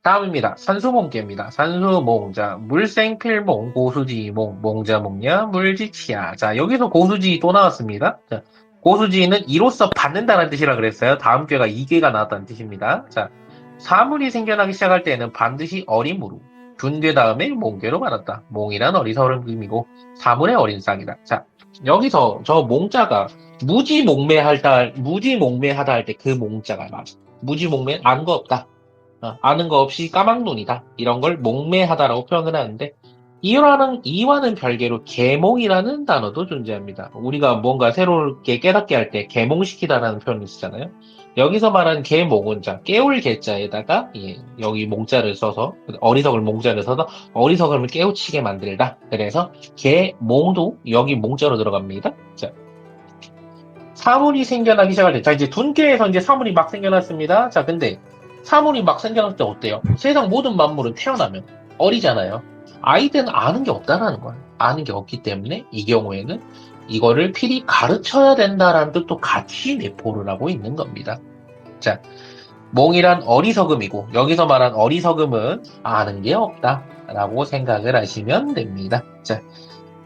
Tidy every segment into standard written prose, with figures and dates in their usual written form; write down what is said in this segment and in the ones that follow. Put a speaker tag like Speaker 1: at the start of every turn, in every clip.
Speaker 1: 다음입니다. 산수몽개입니다. 산수몽. 자, 물생필몽, 고수지몽, 몽자몽냐, 물지치야. 자, 여기서 고수지 또 나왔습니다. 자, 고수지는 이로써 받는다는 뜻이라 그랬어요. 다음 괴가 이괴가 나왔다는 뜻입니다. 자, 사물이 생겨나기 시작할 때는 반드시 어림으로. 둔괴 다음에 몽괴로 받았다. 몽이란 어리석음이고, 사물의 어린 싹이다. 자, 여기서 저 몽자가 무지몽매하다 할 때 그 몽자가 맞아. 무지몽매, 아는 거 없다. 아는 거 없이 까막눈이다. 이런 걸 목매하다라고 표현을 하는데, 이와는 별개로 계몽이라는 단어도 존재합니다. 우리가 뭔가 새롭게 깨닫게 할 때 계몽시키다라는 표현을 쓰잖아요. 여기서 말하는 계몽은 자, 깨울 계자에다가 여기 몽자를 써서 어리석을 몽자를 써서 어리석음을 깨우치게 만들다. 그래서 계몽도 여기 몽자로 들어갑니다. 자, 사물이 생겨나기 시작할 때, 자, 이제 둔계에서 이제 사물이 막 생겨났습니다. 자, 근데 사물이 막 생겨날 때 어때요? 세상 모든 만물은 태어나면 어리잖아요. 아이들은 아는 게 없다라는 거예요. 아는 게 없기 때문에 이 경우에는 이거를 필히 가르쳐야 된다라는 뜻도 같이 내포를 하고 있는 겁니다. 자, 몽이란 어리석음이고 여기서 말한 어리석음은 아는 게 없다라고 생각을 하시면 됩니다. 자,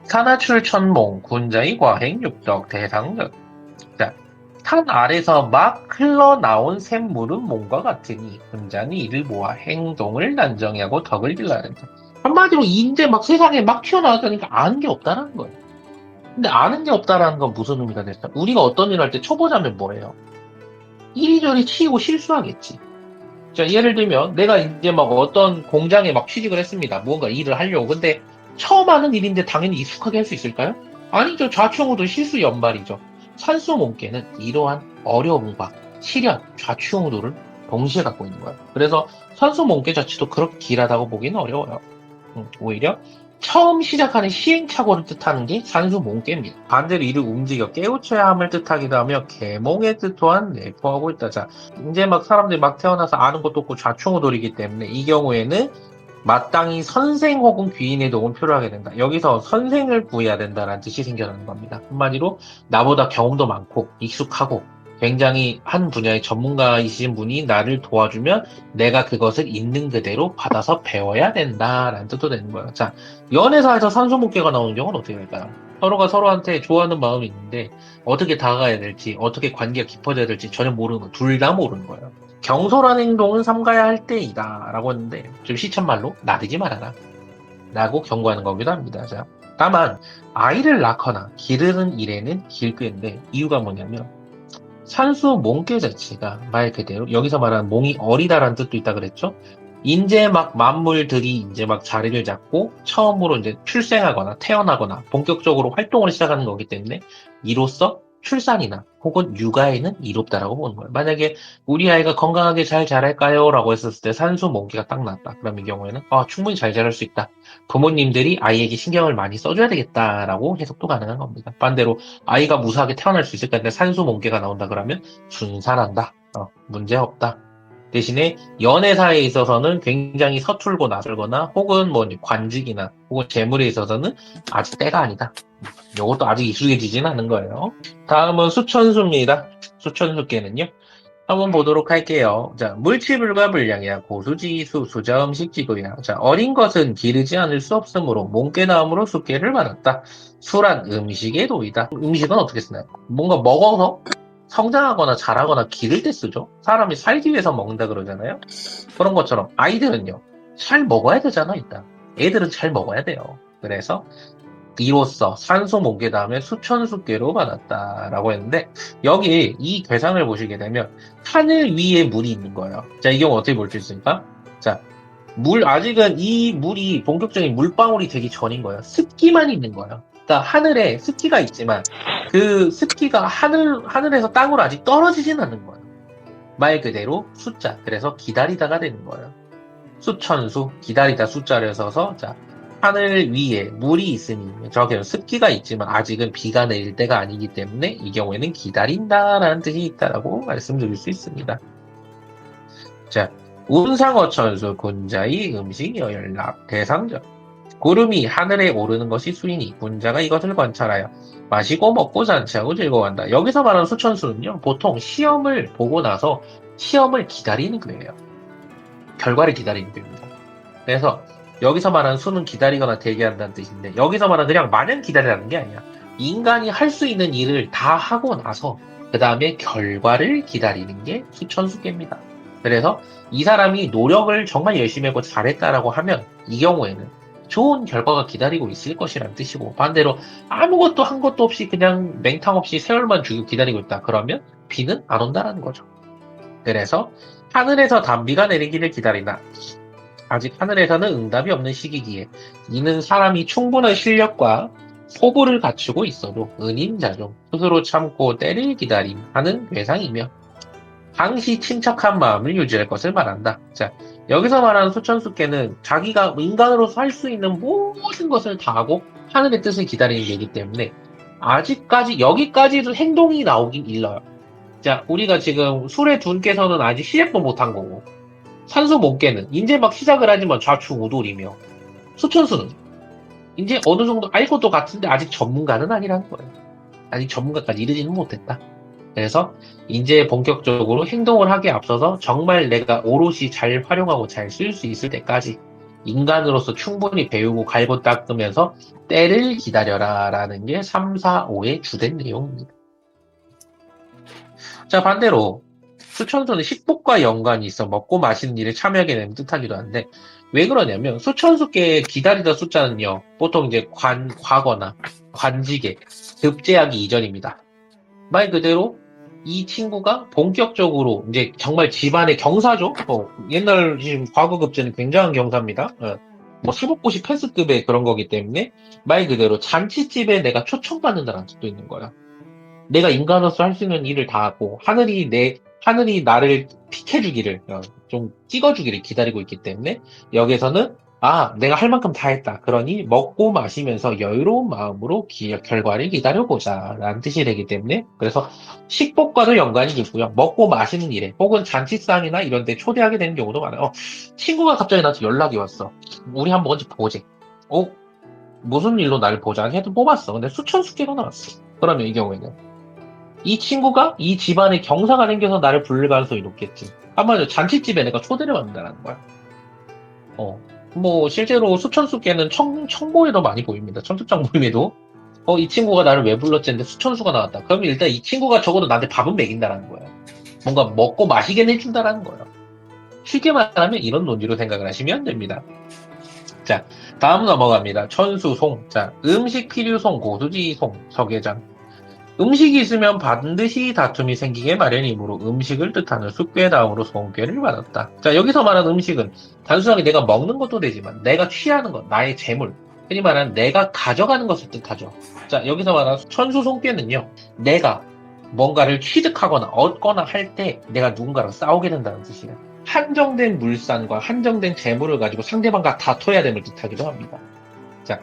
Speaker 1: 산하출천몽, 군자의 과행, 육덕, 대상적. 자, 산 아래서 막 흘러나온 샘물은 몸과 같으니 군자는 이를 모아 행동을 난정히 하고 덕을 길러야 된다. 한마디로 이제 막 세상에 막 튀어나왔다니까 아는 게 없다라는 거예요. 근데 아는 게 없다라는 건 무슨 의미가 될까? 우리가 어떤 일을 할 때 초보자면 뭐예요? 이리저리 치이고 실수하겠지. 자, 예를 들면 내가 이제 막 어떤 공장에 막 취직을 했습니다. 무언가 일을 하려고. 근데 처음 하는 일인데 당연히 익숙하게 할 수 있을까요? 아니죠. 좌충우돌 실수 연발이죠. 산수몽개는 이러한 어려움과 시련, 좌충우돌을 동시에 갖고 있는 거예요. 그래서 산수몽개 자체도 그렇게 길하다고 보기는 어려워요. 오히려 처음 시작하는 시행착오를 뜻하는 게 산수몽개입니다. 반대로 이를 움직여 깨우쳐야 함을 뜻하기도 하며 계몽의 뜻 또한 내포하고 있다. 자, 이제 막 사람들이 막 태어나서 아는 것도 없고 좌충우돌이기 때문에 이 경우에는 마땅히 선생 혹은 귀인의 도움을 필요하게 된다. 여기서 선생을 구해야 된다는 뜻이 생겨나는 겁니다. 한마디로 나보다 경험도 많고 익숙하고 굉장히 한 분야의 전문가이신 분이 나를 도와주면 내가 그것을 있는 그대로 받아서 배워야 된다라는 뜻도 되는 거예요. 자, 연애사에서 산소목계가 나오는 경우는 어떻게 될까요? 서로가 서로한테 좋아하는 마음이 있는데 어떻게 다가가야 될지, 어떻게 관계가 깊어져야 될지 전혀 모르는 거, 둘 다 모르는 거예요. 경솔한 행동은 삼가야 할 때이다 라고 했는데 좀 시쳇말로 나대지 말아라 라고 경고하는 거기도 합니다. 자, 다만 아이를 낳거나 기르는 일에는 길꾀인데 이유가 뭐냐면 산수 몽개 자체가 말 그대로 여기서 말하는 몽이 어리다라는 뜻도 있다 그랬죠. 이제 막 만물들이 이제 막 자리를 잡고 처음으로 이제 출생하거나 태어나거나 본격적으로 활동을 시작하는 거기 때문에 이로써 출산이나 혹은 육아에는 이롭다라고 보는 거예요. 만약에 우리 아이가 건강하게 잘 자랄까요? 라고 했었을 때 산수 몽개가 딱 나왔다. 그럼 이 경우에는 충분히 잘 자랄 수 있다. 부모님들이 아이에게 신경을 많이 써줘야 되겠다라고 해석도 가능한 겁니다. 반대로 아이가 무사하게 태어날 수 있을까 했는데 산수 몽개가 나온다 그러면 순산한다. 문제 없다. 대신에 연애사에 있어서는 굉장히 서툴고 나설거나 혹은 뭐 관직이나 혹은 재물에 있어서는 아직 때가 아니다. 이것도 아직 익숙해지진 않은 거예요. 다음은 수천수입니다. 수천수께는요. 한번 보도록 할게요. 자, 물치불과 불량이야 고수지수 수자음식지구야. 자, 어린 것은 기르지 않을 수 없으므로 몸깨나음으로 수깨를 받았다. 수란 음식의 도이다. 음식은 어떻게 쓰나요? 뭔가 먹어서 성장하거나 자라거나 기를 때 쓰죠. 사람이 살기 위해서 먹는다 그러잖아요. 그런 것처럼 아이들은요. 잘 먹어야 되잖아, 일단. 애들은 잘 먹어야 돼요. 그래서 이로써 산소 몽개 다음에 수천수께로 받았다라고 했는데 여기 이 괴상을 보시게 되면 하늘 위에 물이 있는 거예요. 자, 이 경우 어떻게 볼 수 있습니까? 자, 아직은 이 물이 본격적인 물방울이 되기 전인 거예요. 습기만 있는 거예요. 그러니까 하늘에 습기가 있지만 그 습기가 하늘에서 땅으로 아직 떨어지진 않는 거예요. 말 그대로 숫자. 그래서 기다리다가 되는 거예요. 수천수, 기다리다 숫자를 써서 자, 하늘 위에 물이 있으니 저기는 습기가 있지만 아직은 비가 내릴 때가 아니기 때문에 이 경우에는 기다린다라는 뜻이 있다라고 말씀드릴 수 있습니다. 자, 운상어천수 군자의 음식 여연락 대상적. 구름이 하늘에 오르는 것이 수이니 군자가 이것을 관찰하여 마시고 먹고 잔치하고 즐거워한다. 여기서 말하는 수천수는요, 보통 시험을 보고 나서 시험을 기다리는 거예요. 결과를 기다리는 겁니다. 그래서 여기서 말하는 수는 기다리거나 대기한다는 뜻인데 여기서 말하는 그냥 마냥 기다리라는 게 아니야. 인간이 할 수 있는 일을 다 하고 나서 그 다음에 결과를 기다리는 게 수천수계입니다. 그래서 이 사람이 노력을 정말 열심히 하고 잘했다라고 하면 이 경우에는 좋은 결과가 기다리고 있을 것이라는 뜻이고 반대로 아무것도 한 것도 없이 그냥 맹탕 없이 세월만 주고 기다리고 있다. 그러면 비는 안 온다라는 거죠. 그래서 하늘에서 단비가 내리기를 기다린다. 아직 하늘에서는 응답이 없는 시기기에 이는 사람이 충분한 실력과 포부를 갖추고 있어도 은임자종 스스로 참고 때를 기다림 하는 괴상이며 항시 침착한 마음을 유지할 것을 말한다. 자, 여기서 말하는 수천수께는 자기가 인간으로서 할 수 있는 모든 것을 다 하고 하늘의 뜻을 기다리는 얘기 때문에 아직까지 여기까지도 행동이 나오긴 일러요. 자, 우리가 지금 술의 둔께서는 아직 시작도 못한 거고 산수 몸께는 이제 막 시작을 하지만 좌충우돌이며 수천수는 이제 어느 정도 알 것도 같은데 아직 전문가는 아니라는 거예요. 아직 전문가까지 이르지는 못했다. 그래서 이제 본격적으로 행동을 하기에 앞서서 정말 내가 오롯이 잘 활용하고 잘 쓸 수 있을 때까지 인간으로서 충분히 배우고 갈고 닦으면서 때를 기다려라 라는 게 3, 4, 5의 주된 내용입니다. 자, 반대로 수천수는 식복과 연관이 있어 먹고 마시는 일에 참여하게 되는 뜻하기도 한데 왜 그러냐면 수천수께 기다리다 숫자는요 보통 이제 과거나 관직에 급제하기 이전입니다. 말 그대로 이 친구가 본격적으로 이제 정말 집안의 경사죠. 옛날 지금 과거 급제는 굉장한 경사입니다. 뭐 사법고시 패스급의 그런 거기 때문에 말 그대로 잔치집에 내가 초청받는다는 뜻도 있는 거야. 내가 인간으로서 할 수 있는 일을 다 하고 하늘이 나를 픽해주기를 좀 찍어주기를 기다리고 있기 때문에 여기서는 내가 할 만큼 다 했다. 그러니 먹고 마시면서 여유로운 마음으로 결과를 기다려보자 라는 뜻이 되기 때문에 그래서 식복과도 연관이 있고요. 먹고 마시는 일에 혹은 잔치상이나 이런 데 초대하게 되는 경우도 많아요. 친구가 갑자기 나한테 연락이 왔어. 우리 한번 언제 보재. 무슨 일로 나를 보자 해도 뽑았어. 근데 수천수개가 나왔어. 그러면 이 경우에는 이 친구가 이 집안의 경사가 생겨서 나를 부를 가능성이 높겠지. 한마디로 잔치집에 내가 초대를 받는다는 거야. 뭐 실제로 수천수께는 청보에도 많이 보입니다. 청첩장 모임에도 이 친구가 나를 왜 불렀지 했는데 수천수가 나왔다. 그러면 일단 이 친구가 적어도 나한테 밥은 먹인다라는 거야. 뭔가 먹고 마시게 해준다라는 거야. 쉽게 말하면 이런 논리로 생각을 하시면 됩니다. 자, 다음 넘어갑니다. 천수송. 자, 음식 필요송, 고수지송, 서계장. 음식이 있으면 반드시 다툼이 생기게 마련이므로 음식을 뜻하는 숙괴 다음으로 송괴를 받았다. 자, 여기서 말하는 음식은 단순하게 내가 먹는 것도 되지만 내가 취하는 것, 나의 재물, 흔히 말하는 내가 가져가는 것을 뜻하죠. 자, 여기서 말하는 천수송괴는요. 내가 뭔가를 취득하거나 얻거나 할 때 내가 누군가랑 싸우게 된다는 뜻이에요. 한정된 물산과 한정된 재물을 가지고 상대방과 다퉈야 됨을 뜻하기도 합니다. 자,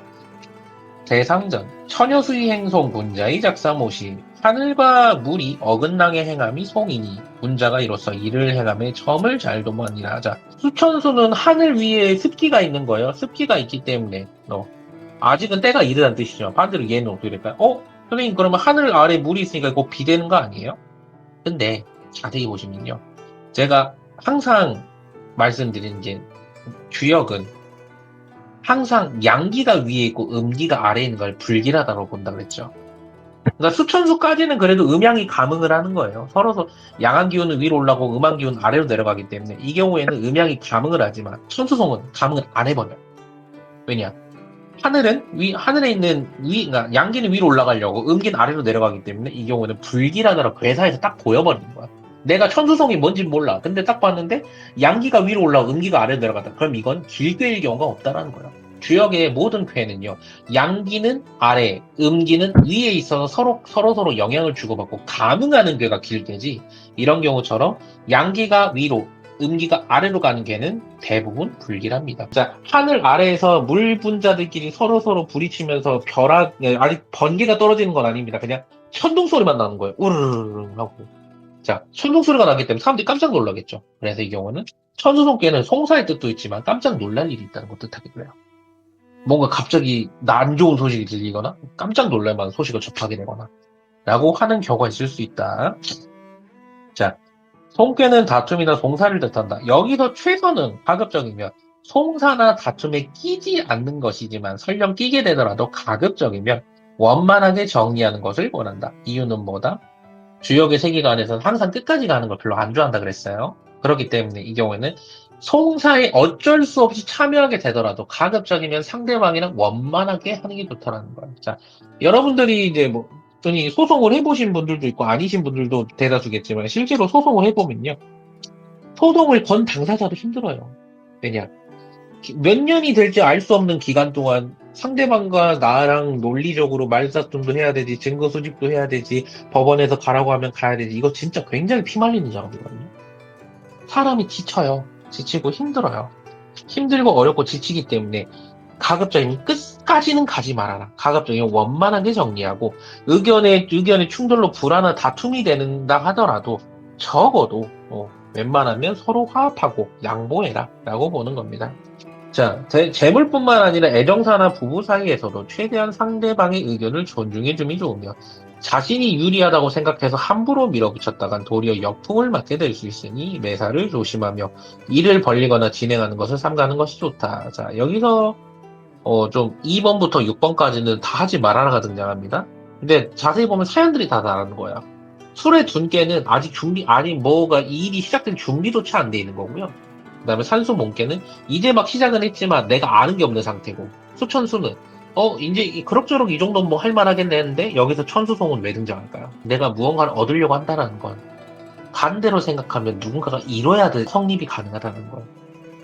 Speaker 1: 대상전 처녀수의 행송 군자의 작사못이 하늘과 물이 어긋나게 행함이 송이니 군자가 이로써 이를 행함에 점을 잘 도모하니라. 자, 수천수는 하늘 위에 습기가 있는 거예요. 습기가 있기 때문에 아직은 때가 이르다는 뜻이죠. 반대로 얘는 어떻게 될까요? 선생님 그러면 하늘 아래 물이 있으니까 곧 비 되는 거 아니에요? 근데 자세히 보시면요. 제가 항상 말씀드리는 게 주역은 항상 양기가 위에 있고 음기가 아래에 있는 걸 불길하다고 본다고 그랬죠. 그러니까 수천수까지는 그래도 음양이 감응을 하는 거예요. 서로 양한 기운은 위로 올라가고 음한 기운은 아래로 내려가기 때문에 이 경우에는 음양이 감응을 하지만 천수송은 감응을 안 해버려요. 왜냐? 하늘에 있는 그러니까 양기는 위로 올라가려고 음기는 아래로 내려가기 때문에 이 경우는 불길하다라고 괴사에서 딱 보여버리는 거야. 내가 천수송이 뭔지 몰라. 근데 딱 봤는데 양기가 위로 올라가고 음기가 아래로 내려가다. 그럼 이건 길괴일 경우가 없다라는 거야. 주역의 모든 괴는요. 양기는 아래, 음기는 위에 있어서 서로 영향을 주고받고 감응하는 괴가 길괴지. 이런 경우처럼 양기가 위로, 음기가 아래로 가는 괴는 대부분 불길합니다. 자, 하늘 아래에서 물 분자들끼리 서로 부딪히면서 아직 번개가 떨어지는 건 아닙니다. 그냥 천둥 소리만 나는 거예요. 우르르르 하고. 자, 천둥 소리가 나기 때문에 사람들이 깜짝 놀라겠죠. 그래서 이 경우는 천수송괴는 송사의 뜻도 있지만 깜짝 놀랄 일이 있다는 걸 뜻하기도 해요. 뭔가 갑자기 안 좋은 소식이 들리거나 깜짝 놀랄 만한 소식을 접하게 되거나 라고 하는 경우가 있을 수 있다. 자, 송괴는 다툼이나 송사를 뜻한다. 여기서 최선은 가급적이면 송사나 다툼에 끼지 않는 것이지만 설령 끼게 되더라도 가급적이면 원만하게 정리하는 것을 원한다. 이유는 뭐다? 주역의 세계관에서는 항상 끝까지 가는 걸 별로 안 좋아한다 그랬어요. 그렇기 때문에 이 경우에는 송사에 어쩔 수 없이 참여하게 되더라도 가급적이면 상대방이랑 원만하게 하는 게 좋다라는 거예요. 자, 여러분들이 이제 뭐 흔히 소송을 해보신 분들도 있고 아니신 분들도 대다수겠지만 실제로 소송을 해보면요. 소송을 건 당사자도 힘들어요. 왜냐? 몇 년이 될지 알 수 없는 기간 동안 상대방과 나랑 논리적으로 말다툼도 해야 되지, 증거 수집도 해야 되지, 법원에서 가라고 하면 가야 되지. 이거 진짜 굉장히 피말리는 작업이거든요. 사람이 지쳐요. 지치고 힘들어요. 힘들고 어렵고 지치기 때문에 가급적이면 끝까지는 가지 말아라. 가급적이면 원만하게 정리하고 의견의 충돌로 불안한 다툼이 된다 하더라도 적어도 웬만하면 서로 화합하고 양보해라 라고 보는 겁니다. 자, 재물뿐만 아니라 애정사나 부부 사이에서도 최대한 상대방의 의견을 존중해줌이 좋으며 자신이 유리하다고 생각해서 함부로 밀어붙였다간 도리어 역풍을 맞게 될 수 있으니 매사를 조심하며 일을 벌리거나 진행하는 것을 삼가는 것이 좋다. 자, 여기서 좀 2번부터 6번까지는 다 하지 말아라가 등장합니다. 근데 자세히 보면 사연들이 다 다른 거야. 술의 둔께는 아직 뭐가 이 일이 시작된 준비조차 안 돼 있는 거고요. 그 다음에 산수 몽께는 이제 막 시작은 했지만 내가 아는 게 없는 상태고, 수천수는 이제 그럭저럭 이 정도는 뭐 할만하겠네 했는데 여기서 천수송은 왜 등장할까요? 내가 무언가를 얻으려고 한다는 건 반대로 생각하면 누군가가 잃어야 될 성립이 가능하다는 거예요.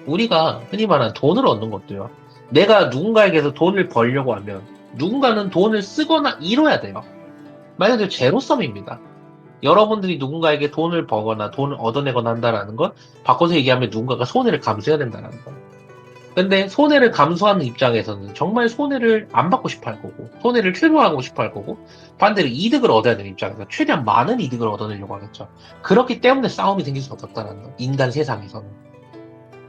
Speaker 1: 우리가 흔히 말하는 돈을 얻는 것도요. 내가 누군가에게서 돈을 벌려고 하면 누군가는 돈을 쓰거나 잃어야 돼요. 말 그대로 제로섬입니다. 여러분들이 누군가에게 돈을 버거나 돈을 얻어내거나 한다는 건 바꿔서 얘기하면 누군가가 손해를 감수해야 된다는 거예요. 근데 손해를 감수하는 입장에서는 정말 손해를 안 받고 싶어 할 거고 손해를 최소화하고 싶어 할 거고 반대로 이득을 얻어야 되는 입장에서 최대한 많은 이득을 얻어내려고 하겠죠. 그렇기 때문에 싸움이 생길 수밖에 없다는 거예요. 인간 세상에서는.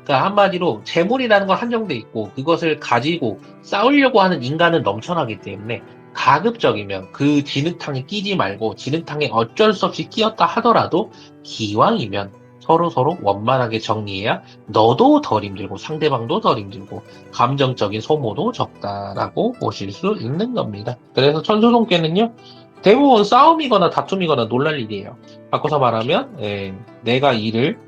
Speaker 1: 그러니까 한마디로 재물이라는 건 한정돼 있고 그것을 가지고 싸우려고 하는 인간은 넘쳐나기 때문에 가급적이면 그 진흙탕에 끼지 말고 진흙탕에 어쩔 수 없이 끼었다 하더라도 기왕이면 서로 원만하게 정리해야 너도 덜 힘들고 상대방도 덜 힘들고 감정적인 소모도 적다라고 보실 수 있는 겁니다. 그래서 천소송께는요 대부분 싸움이거나 다툼이거나 놀랄 일이에요. 바꿔서 말하면 내가 일을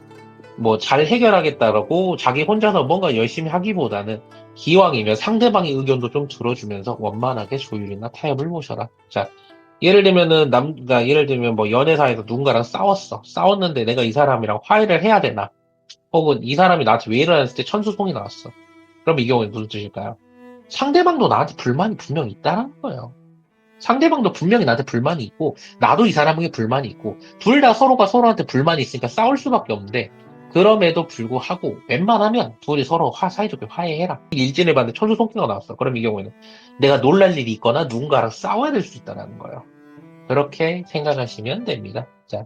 Speaker 1: 뭐 잘 해결하겠다라고 자기 혼자서 뭔가 열심히 하기보다는 기왕이면 상대방의 의견도 좀 들어주면서 원만하게 조율이나 타협을 보셔라. 자, 그러니까 예를 들면 뭐 연애사에서 누군가랑 싸웠는데 내가 이 사람이랑 화해를 해야 되나? 혹은 이 사람이 나한테 왜 이러는지 때 천수송이 나왔어. 그럼 이 경우에 무슨 뜻일까요? 상대방도 나한테 불만이 분명히 있다는 거예요. 상대방도 분명히 나한테 불만이 있고 나도 이 사람에게 불만이 있고 둘 다 서로가 서로한테 불만이 있으니까 싸울 수밖에 없는데 그럼에도 불구하고 웬만하면 둘이 서로 사이좋게 화해해라. 일진을 봤는데 천수송기가 나왔어. 그럼 이 경우에는 내가 놀랄 일이 있거나 누군가랑 싸워야 될 수 있다는 거예요. 그렇게 생각하시면 됩니다. 자,